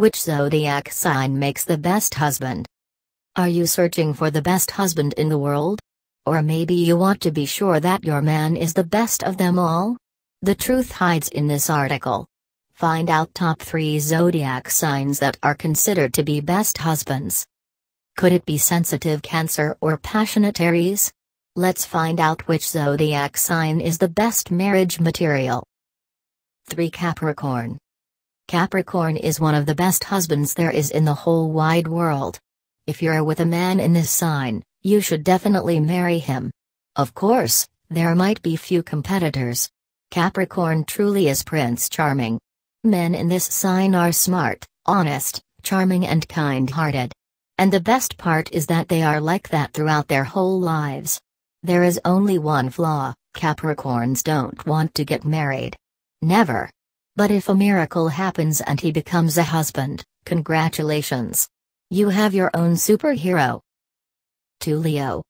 Which zodiac sign makes the best husband? Are you searching for the best husband in the world? Or maybe you want to be sure that your man is the best of them all? The truth hides in this article. Find out top 3 zodiac signs that are considered to be best husbands. Could it be sensitive Cancer or passionate Aries? Let's find out which zodiac sign is the best marriage material. 3. Capricorn. Capricorn is one of the best husbands there is in the whole wide world. If you're with a man in this sign, you should definitely marry him. Of course, there might be few competitors. Capricorn truly is Prince Charming. Men in this sign are smart, honest, charming and kind-hearted. And the best part is that they are like that throughout their whole lives. There is only one flaw: Capricorns don't want to get married. Never. But if a miracle happens and he becomes a husband, congratulations. You have your own superhero. 2. Leo.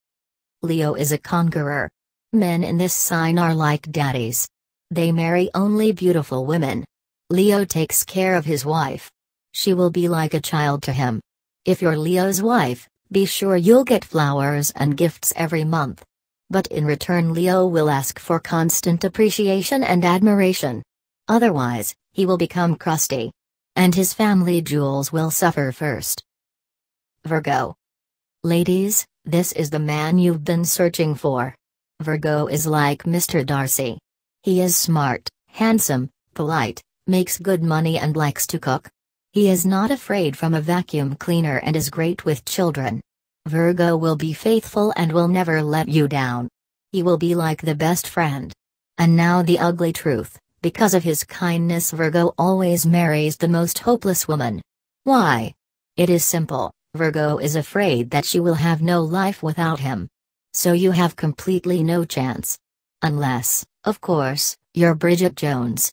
Leo is a conqueror. Men in this sign are like daddies. They marry only beautiful women. Leo takes care of his wife. She will be like a child to him. If you're Leo's wife, be sure you'll get flowers and gifts every month. But in return, Leo will ask for constant appreciation and admiration. Otherwise, he will become crusty. And his family jewels will suffer first. Virgo. Ladies, this is the man you've been searching for. Virgo is like Mr. Darcy. He is smart, handsome, polite, makes good money and likes to cook. He is not afraid from a vacuum cleaner and is great with children. Virgo will be faithful and will never let you down. He will be like the best friend. And now the ugly truth: because of his kindness, Virgo always marries the most hopeless woman. Why? It is simple: Virgo is afraid that she will have no life without him. So you have completely no chance. Unless, of course, you're Bridget Jones.